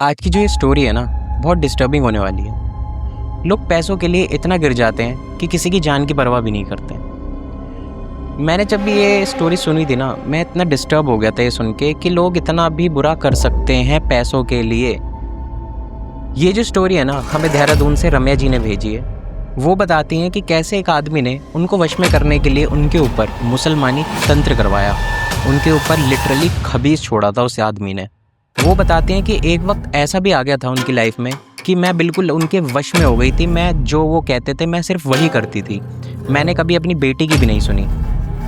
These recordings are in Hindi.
आज की जो ये स्टोरी है ना, बहुत डिस्टर्बिंग होने वाली है। लोग पैसों के लिए इतना गिर जाते हैं कि किसी की जान की परवाह भी नहीं करते। मैंने जब भी ये स्टोरी सुनी थी ना, मैं इतना डिस्टर्ब हो गया था ये सुन के कि लोग इतना भी बुरा कर सकते हैं पैसों के लिए। ये जो स्टोरी है ना, हमें देहरादून से रम्या जी ने भेजी है। वो बताती हैं कि कैसे एक आदमी ने उनको वश में करने के लिए उनके ऊपर मुसलमानी तंत्र करवाया, उनके ऊपर लिटरली खबीस छोड़ा था उस आदमी ने। वो बताते हैं कि एक वक्त ऐसा भी आ गया था उनकी लाइफ में कि मैं बिल्कुल उनके वश में हो गई थी। मैं जो वो कहते थे मैं सिर्फ वही करती थी। मैंने कभी अपनी बेटी की भी नहीं सुनी।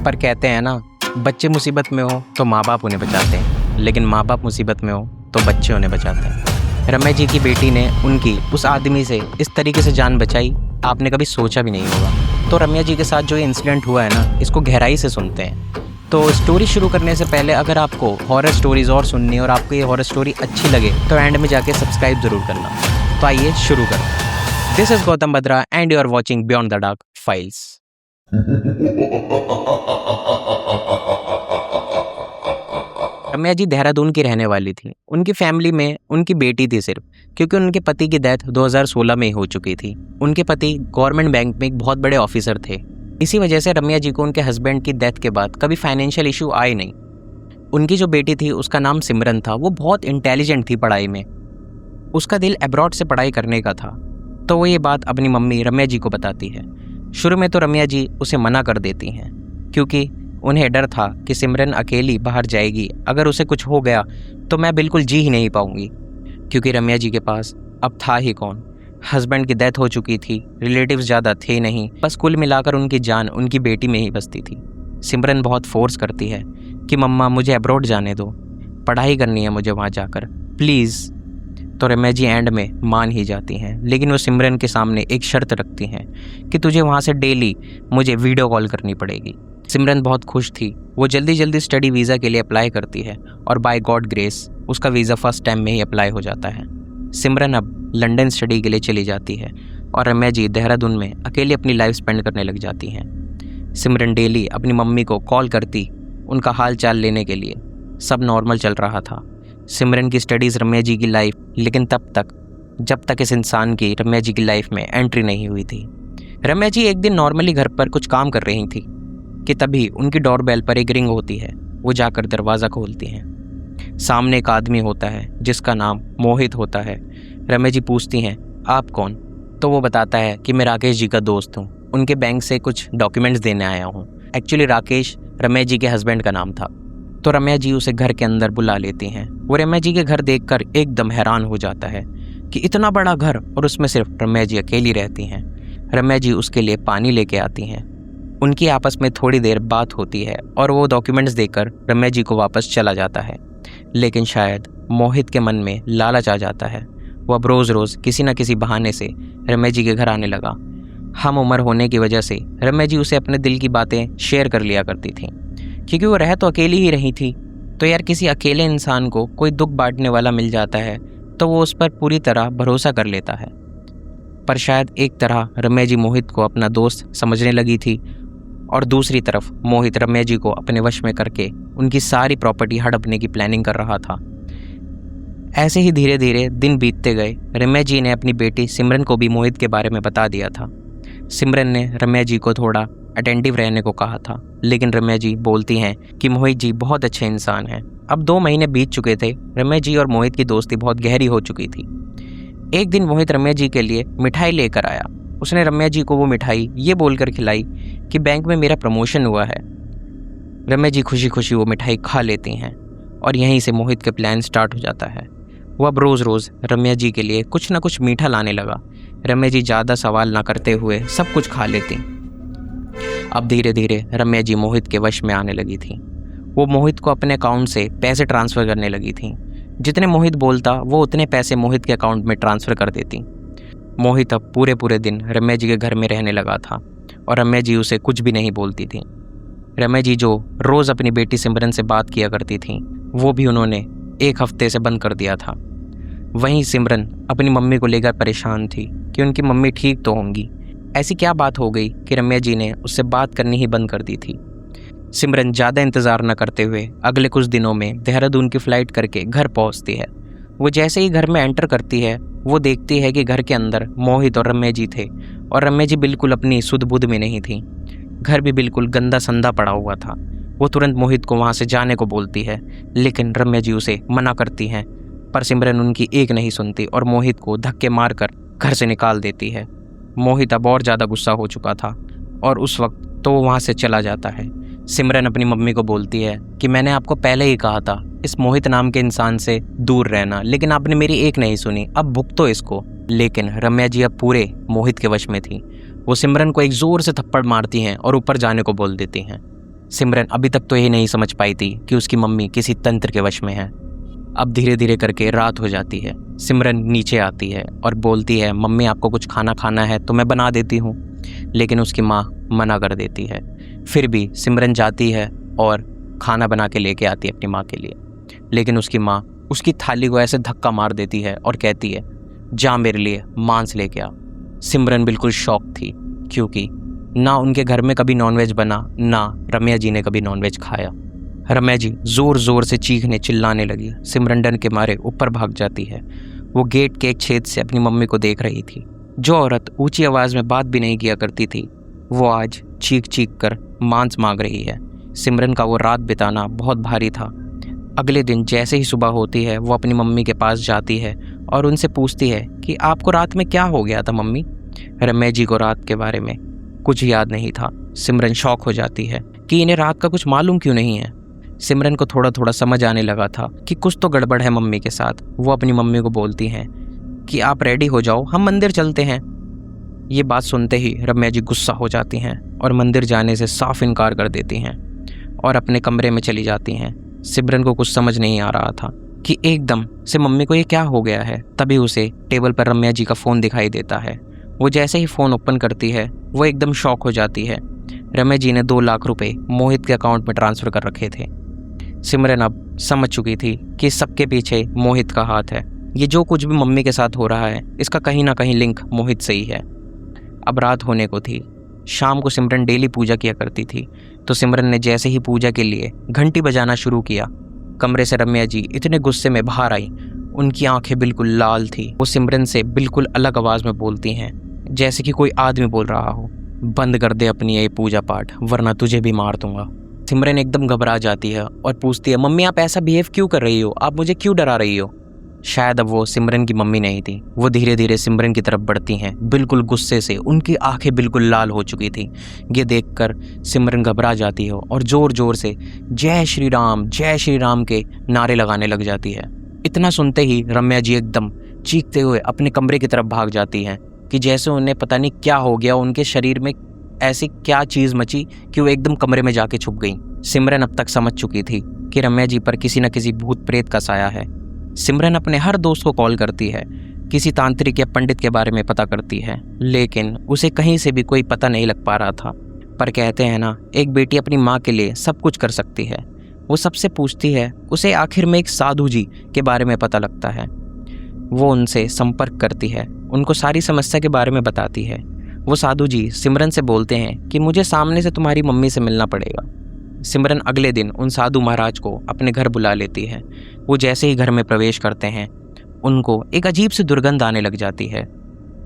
पर कहते हैं ना, बच्चे मुसीबत में हो तो माँ बाप उन्हें बचाते हैं, लेकिन माँ बाप मुसीबत में हो तो बच्चे उन्हें बचाते हैं। रम्या जी की बेटी ने उनकी उस आदमी से इस तरीके से जान बचाई, आपने कभी सोचा भी नहीं होगा। तो रम्या जी के साथ जो ये इंसिडेंट हुआ है ना, इसको गहराई से सुनते हैं। तो स्टोरी शुरू करने से पहले अगर आपको हॉरर स्टोरीज़ और सुननी और आपको ये हॉरर स्टोरी अच्छी लगे तो एंड में जाके सब्सक्राइब ज़रूर करना। तो आइए शुरू करते। This is Gautam Badra and you are watching beyond the dark files. Ramya ji Dehradun की रहने वाली थी। उनकी फैमिली में उनकी बेटी थी सिर्फ, क्योंकि उनके पति की डेथ 2016 में ही हो चुकी थी। उनके पति गवर्नमेंट बैंक में एक बहुत बड़े ऑफिसर थे। इसी वजह से रम्या जी को उनके हस्बैंड की डेथ के बाद कभी फाइनेंशियल इशू आए नहीं। उनकी जो बेटी थी उसका नाम सिमरन था। वो बहुत इंटेलिजेंट थी पढ़ाई में, उसका दिल अब्रॉड से पढ़ाई करने का था। तो वो ये बात अपनी मम्मी रम्या जी को बताती है। शुरू में तो रम्या जी उसे मना कर देती हैं, क्योंकि उन्हें डर था कि सिमरन अकेली बाहर जाएगी, अगर उसे कुछ हो गया तो मैं बिल्कुल जी ही नहीं पाऊंगी। क्योंकि रम्या जी के पास अब था ही कौन, हस्बैंड की डेथ हो चुकी थी, रिलेटिव्स ज़्यादा थे नहीं, बस कुल मिलाकर उनकी जान उनकी बेटी में ही बसती थी। सिमरन बहुत फोर्स करती है कि मम्मा मुझे अब्रॉड जाने दो, पढ़ाई करनी है मुझे वहाँ जाकर, प्लीज़। तो रम्या जी एंड में मान ही जाती हैं, लेकिन वो सिमरन के सामने एक शर्त रखती हैं कि तुझे वहाँ से डेली मुझे वीडियो कॉल करनी पड़ेगी। सिमरन बहुत खुश थी। वो जल्दी जल्दी स्टडी वीज़ा के लिए अप्लाई करती है और बाय गॉड ग्रेस उसका वीज़ा फर्स्ट टाइम में ही अप्लाई हो जाता है। सिमरन अब लंदन स्टडी के लिए चली जाती है और रम्या जी देहरादून में अकेले अपनी लाइफ स्पेंड करने लग जाती हैं। सिमरन डेली अपनी मम्मी को कॉल करती उनका हाल चाल लेने के लिए। सब नॉर्मल चल रहा था, सिमरन की स्टडीज़, रम्या जी की लाइफ, लेकिन तब तक जब तक इस इंसान की रम्या जी की लाइफ में एंट्री नहीं हुई थी। रम्या जी एक दिन नॉर्मली घर पर कुछ काम कर रही थी कि तभी उनकी डोरबेल पर एक रिंग होती है। वो जाकर दरवाज़ा खोलती हैं। सामने एक आदमी होता है जिसका नाम मोहित होता है। रम्या जी पूछती हैं, आप कौन? तो वो बताता है कि मैं राकेश जी का दोस्त हूँ, उनके बैंक से कुछ डॉक्यूमेंट्स देने आया हूँ। एक्चुअली राकेश रम्या जी के हस्बैंड का नाम था। तो रम्या जी उसे घर के अंदर बुला लेती हैं। वो रम्या जी के घर देखकर एकदम हैरान हो जाता है कि इतना बड़ा घर और उसमें सिर्फ रम्या जी अकेली रहती हैं। रम्या जी उसके लिए पानी लेके आती हैं। उनकी आपस में थोड़ी देर बात होती है और वो डॉक्यूमेंट्स देकर रम्या जी को वापस चला जाता है। लेकिन शायद मोहित के मन में लालच आ जाता है। वो अब रोज़ रोज़ किसी न किसी बहाने से रम्या जी के घर आने लगा। हम उम्र होने की वजह से रम्या जी उसे अपने दिल की बातें शेयर कर लिया करती थी, क्योंकि वो रह तो अकेली ही रही थी। तो यार, किसी अकेले इंसान को कोई दुख बांटने वाला मिल जाता है तो वो उस पर पूरी तरह भरोसा कर लेता है। पर शायद एक तरह रम्या जी मोहित को अपना दोस्त समझने लगी थी और दूसरी तरफ मोहित रम्या जी को अपने वश में करके उनकी सारी प्रॉपर्टी हड़पने की प्लानिंग कर रहा था। ऐसे ही धीरे धीरे दिन बीतते गए। रम्या जी ने अपनी बेटी सिमरन को भी मोहित के बारे में बता दिया था। सिमरन ने रम्या जी को थोड़ा अटेंटिव रहने को कहा था, लेकिन रम्या जी बोलती हैं कि मोहित जी बहुत अच्छे इंसान हैं। अब 2 महीने बीत चुके थे। रम्या जी और मोहित की दोस्ती बहुत गहरी हो चुकी थी। एक दिन मोहित रम्या जी के लिए मिठाई लेकर आया। उसने रम्या जी को वो मिठाई ये बोलकर खिलाई कि बैंक में मेरा प्रमोशन हुआ है। रम्या जी खुशी खुशी वो मिठाई खा लेती हैं और यहीं से मोहित के प्लान स्टार्ट हो जाता है। वो अब रोज़ रोज़ रम्या जी के लिए कुछ ना कुछ मीठा लाने लगा। रम्या जी ज़्यादा सवाल ना करते हुए सब कुछ खा लेती। अब धीरे धीरे रम्या जी मोहित के वश में आने लगी थी। वो मोहित को अपने अकाउंट से पैसे ट्रांसफ़र करने लगी थी। जितने मोहित बोलता वो उतने पैसे मोहित के अकाउंट में ट्रांसफ़र कर देती। मोहित अब पूरे दिन रम्या जी के घर में रहने लगा था और रम्या जी उसे कुछ भी नहीं बोलती थी। रम्या जी जो रोज़ अपनी बेटी सिमरन से बात किया करती थी, वो भी उन्होंने 1 हफ्ते से बंद कर दिया था। वहीं सिमरन अपनी मम्मी को लेकर परेशान थी कि उनकी मम्मी ठीक तो होंगी। ऐसी क्या बात हो गई कि रम्या जी ने उससे बात करनी ही बंद कर दी थी। सिमरन ज़्यादा इंतज़ार न करते हुए अगले कुछ दिनों में देहरादून की फ़्लाइट करके घर पहुंचती है। वो जैसे ही घर में एंटर करती है वो देखती है कि घर के अंदर मोहित और रम्या जी थे और रम्या जी बिल्कुल अपनी सुध बुध में नहीं थी। घर भी बिल्कुल गंदा संदा पड़ा हुआ था। वो तुरंत मोहित को वहाँ से जाने को बोलती है, लेकिन रम्या जी उसे मना करती हैं, पर सिमरन उनकी एक नहीं सुनती और मोहित को धक्के मारकर घर से निकाल देती है। मोहित अब और ज़्यादा गुस्सा हो चुका था और उस वक्त तो वो वहाँ से चला जाता है। सिमरन अपनी मम्मी को बोलती है कि मैंने आपको पहले ही कहा था इस मोहित नाम के इंसान से दूर रहना, लेकिन आपने मेरी एक नहीं सुनी, अब भुगतो इसको। लेकिन रम्या जी अब पूरे मोहित के वश में थी। वो सिमरन को एक जोर से थप्पड़ मारती हैं और ऊपर जाने को बोल देती हैं। सिमरन अभी तक तो ये नहीं समझ पाई थी कि उसकी मम्मी किसी तंत्र के वश में है। अब धीरे धीरे करके रात हो जाती है। सिमरन नीचे आती है और बोलती है, मम्मी आपको कुछ खाना है तो मैं बना देती हूँ, लेकिन उसकी माँ मना कर देती है। फिर भी सिमरन जाती है और खाना बना के लेके आती है अपनी माँ के लिए, लेकिन उसकी माँ उसकी थाली को ऐसे धक्का मार देती है और कहती है, जा मेरे लिए मांस लेके आ। सिमरन बिल्कुल शॉक थी, क्योंकि ना उनके घर में कभी नॉनवेज बना, ना रम्या जी ने कभी नॉनवेज खाया। रम्या जी जोर जोर से चीखने चिल्लाने लगी। सिमरन डर के मारे ऊपर भाग जाती है। वो गेट के एक छेद से अपनी मम्मी को देख रही थी। जो औरत ऊंची आवाज़ में बात भी नहीं किया करती थी, वो आज चीख चीख कर मांस मांग रही है। सिमरन का वो रात बिताना बहुत भारी था। अगले दिन जैसे ही सुबह होती है वो अपनी मम्मी के पास जाती है और उनसे पूछती है कि आपको रात में क्या हो गया था मम्मी। रम्या जी को रात के बारे में कुछ याद नहीं था। सिमरन शॉक हो जाती है कि इन्हें रात का कुछ मालूम क्यों नहीं है। सिमरन को थोड़ा थोड़ा समझ आने लगा था कि कुछ तो गड़बड़ है मम्मी के साथ। वो अपनी मम्मी को बोलती हैं कि आप रेडी हो जाओ, हम मंदिर चलते हैं। ये बात सुनते ही रम्या जी गुस्सा हो जाती हैं और मंदिर जाने से साफ इनकार कर देती हैं और अपने कमरे में चली जाती हैं। सिमरन को कुछ समझ नहीं आ रहा था कि एकदम से मम्मी को ये क्या हो गया है। तभी उसे टेबल पर रम्या जी का फ़ोन दिखाई देता है। वो जैसे ही फ़ोन ओपन करती है वो एकदम शॉक हो जाती है। रम्या जी ने 2 लाख रुपए मोहित के अकाउंट में ट्रांसफ़र कर रखे थे। सिमरन अब समझ चुकी थी कि सबके पीछे मोहित का हाथ है। ये जो कुछ भी मम्मी के साथ हो रहा है इसका कहीं ना कहीं लिंक मोहित से ही है। अब रात होने को थी। शाम को सिमरन डेली पूजा किया करती थी, तो सिमरन ने जैसे ही पूजा के लिए घंटी बजाना शुरू किया, कमरे से रम्या जी इतने गुस्से में बाहर आई। उनकी आंखें बिल्कुल लाल थी। वो सिमरन से बिल्कुल अलग आवाज़ में बोलती हैं, जैसे कि कोई आदमी बोल रहा हो, बंद कर दे अपनी ये पूजा पाठ वरना तुझे भी मार दूंगा। सिमरन एकदम घबरा जाती है और पूछती है, मम्मी आप ऐसा बिहेव क्यों कर रही हो, आप मुझे क्यों डरा रही हो। शायद अब वो सिमरन की मम्मी नहीं थी। वो धीरे धीरे सिमरन की तरफ बढ़ती हैं, बिल्कुल गुस्से से। उनकी आंखें बिल्कुल लाल हो चुकी थी। ये देखकर सिमरन घबरा जाती है और ज़ोर ज़ोर से जय श्री राम के नारे लगाने लग जाती है। इतना सुनते ही रम्या जी एकदम चीखते हुए अपने कमरे की तरफ भाग जाती हैं कि जैसे उन्हें पता नहीं क्या हो गया, उनके शरीर में ऐसी क्या चीज़ मची कि वो एकदम कमरे में जाके छुप गई। सिमरन अब तक समझ चुकी थी कि रम्या जी पर किसी न किसी भूत प्रेत का साया है। सिमरन अपने हर दोस्त को कॉल करती है, किसी तांत्रिक या पंडित के बारे में पता करती है, लेकिन उसे कहीं से भी कोई पता नहीं लग पा रहा था। पर कहते हैं ना, एक बेटी अपनी माँ के लिए सब कुछ कर सकती है। वो सबसे पूछती है, उसे आखिर में एक साधु जी के बारे में पता लगता है। वो उनसे संपर्क करती है, उनको सारी समस्या के बारे में बताती है। वो साधु जी सिमरन से बोलते हैं कि मुझे सामने से तुम्हारी मम्मी से मिलना पड़ेगा। सिमरन अगले दिन उन साधु महाराज को अपने घर बुला लेती है। वो जैसे ही घर में प्रवेश करते हैं उनको एक अजीब सी दुर्गंध आने लग जाती है।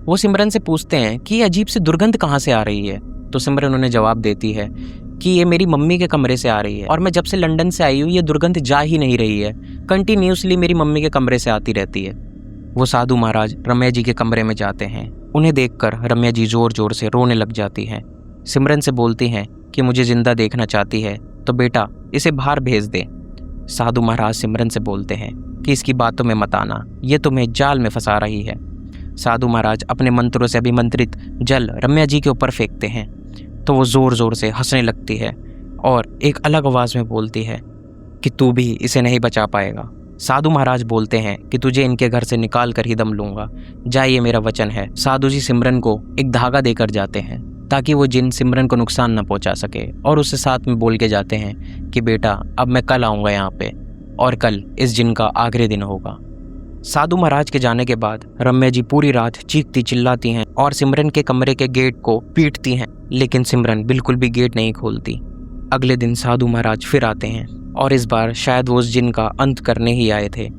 वो सिमरन से पूछते हैं कि ये अजीब सी दुर्गंध कहाँ से आ रही है, तो सिमरन उन्हें जवाब देती है कि ये मेरी मम्मी के कमरे से आ रही है और मैं जब से लंदन से आई हूँ ये दुर्गंध जा ही नहीं रही है, कंटिन्यूसली मेरी मम्मी के कमरे से आती रहती है। वो साधु महाराज रम्या जी के कमरे में जाते हैं। उन्हें देखकर रम्या जी जोर जोर से रोने लग जाती हैं। सिमरन से बोलती हैं कि मुझे जिंदा देखना चाहती है तो बेटा इसे बाहर भेज दे। साधु महाराज सिमरन से बोलते हैं कि इसकी बातों में मत आना, ये तुम्हें जाल में फंसा रही है। साधु महाराज अपने मंत्रों से अभिमंत्रित जल रम्या जी के ऊपर फेंकते हैं तो वो ज़ोर ज़ोर से हंसने लगती है और एक अलग आवाज़ में बोलती है कि तू भी इसे नहीं बचा पाएगा। साधु महाराज बोलते हैं कि तुझे इनके घर से निकाल कर ही दम लूँगा, जा ये मेरा वचन है। साधु जी सिमरन को एक धागा देकर जाते हैं ताकि वो जिन सिमरन को नुकसान न पहुंचा सके, और उससे साथ में बोल के जाते हैं कि बेटा अब मैं कल आऊँगा यहाँ पे और कल इस जिन का आखिरी दिन होगा। साधु महाराज के जाने के बाद रम्या जी पूरी रात चीखती चिल्लाती हैं और सिमरन के कमरे के गेट को पीटती हैं, लेकिन सिमरन बिल्कुल भी गेट नहीं खोलती। अगले दिन साधु महाराज फिर आते हैं और इस बार शायद वो उस जिन का अंत करने ही आए थे।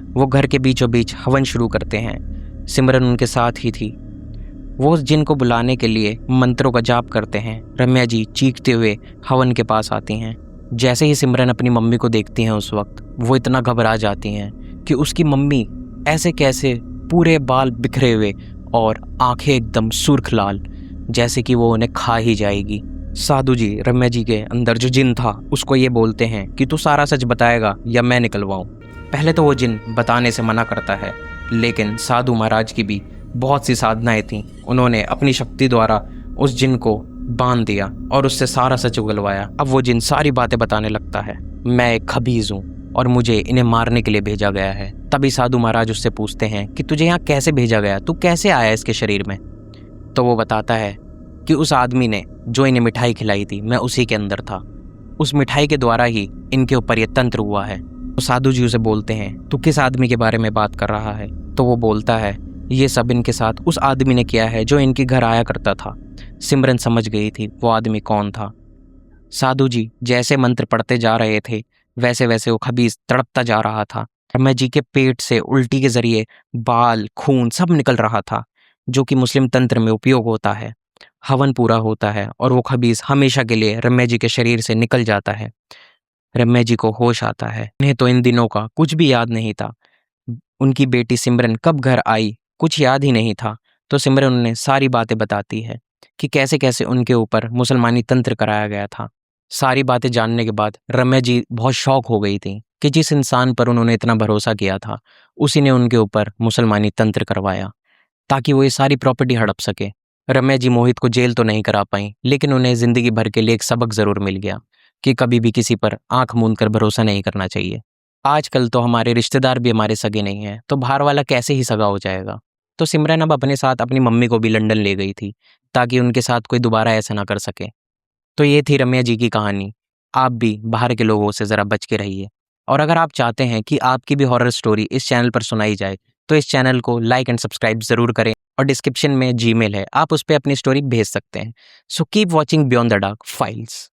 वो घर के बीचों बीच हवन शुरू करते हैं। सिमरन उनके साथ ही थी। वो उस जिन को बुलाने के लिए मंत्रों का जाप करते हैं। रम्या जी चीखते हुए हवन के पास आती हैं। जैसे ही सिमरन अपनी मम्मी को देखती हैं उस वक्त वो इतना घबरा जाती हैं कि उसकी मम्मी ऐसे कैसे, पूरे बाल बिखरे हुए और आंखें एकदम सुर्ख लाल, जैसे कि वो उन्हें खा ही जाएगी। साधु जी रम्या जी के अंदर जो जिन था उसको ये बोलते हैं कि तू सारा सच बताएगा या मैं निकलवाऊं। पहले तो वो जिन बताने से मना करता है, लेकिन साधु महाराज की भी बहुत सी साधनाएं थीं। उन्होंने अपनी शक्ति द्वारा उस जिन को बांध दिया और उससे सारा सच उगलवाया। अब वो जिन सारी बातें बताने लगता है। मैं एक खबीज हूँ और मुझे इन्हें मारने के लिए भेजा गया है। तभी साधु महाराज उससे पूछते हैं कि तुझे यहाँ कैसे भेजा गया, तू कैसे आया इसके शरीर में। तो वो बताता है कि उस आदमी ने जो इन्हें मिठाई खिलाई थी मैं उसी के अंदर था। उस मिठाई के द्वारा ही इनके ऊपर ये तंत्र हुआ है। तो साधु जी उसे बोलते हैं तू किस आदमी के बारे में बात कर रहा है। तो वो बोलता है ये सब इनके साथ उस आदमी ने किया है जो इनके घर आया करता था। सिमरन समझ गई थी वो आदमी कौन था। साधु जी जैसे मंत्र पढ़ते जा रहे थे वैसे वैसे वो खबीज तड़पता जा रहा था। रम्या जी के पेट से उल्टी के जरिए बाल, खून सब निकल रहा था, जो कि मुस्लिम तंत्र में उपयोग होता है। हवन पूरा होता है और वो खबीज हमेशा के लिए रम्या जी के शरीर से निकल जाता है। रम्या जी को होश आता है। उन्हें तो इन दिनों का कुछ भी याद नहीं था। उनकी बेटी सिमरन कब घर आई कुछ याद ही नहीं था। तो सिमरन उन्हें सारी बातें बताती है कि कैसे कैसे उनके ऊपर मुसलमानी तंत्र कराया गया था। सारी बातें जानने के बाद रम्या जी बहुत शौक हो गई थी कि जिस इंसान पर उन्होंने इतना भरोसा किया था उसी ने उनके ऊपर मुसलमानी तंत्र करवाया ताकि वो ये सारी प्रॉपर्टी हड़प सके। रम्या जी मोहित को जेल तो नहीं करा पाई, लेकिन उन्हें जिंदगी भर के लिए एक सबक जरूर मिल गया कि कभी भी किसी पर आंख मूंद कर भरोसा नहीं करना चाहिए। आजकल तो हमारे रिश्तेदार भी हमारे सगे नहीं हैं, तो बाहर वाला कैसे ही सगा हो जाएगा। तो सिमरन अब अपने साथ अपनी मम्मी को भी लंदन ले गई थी ताकि उनके साथ कोई दोबारा ऐसा ना कर सके। तो ये थी रम्या जी की कहानी। आप भी बाहर के लोगों से ज़रा बच के रहिए। और अगर आप चाहते हैं कि आपकी भी हॉरर स्टोरी इस चैनल पर सुनाई जाए तो इस चैनल को लाइक एंड सब्सक्राइब ज़रूर करें। और डिस्क्रिप्शन में जीमेल है, आप उस पर अपनी स्टोरी भेज सकते हैं। So keep watching beyond the dark files.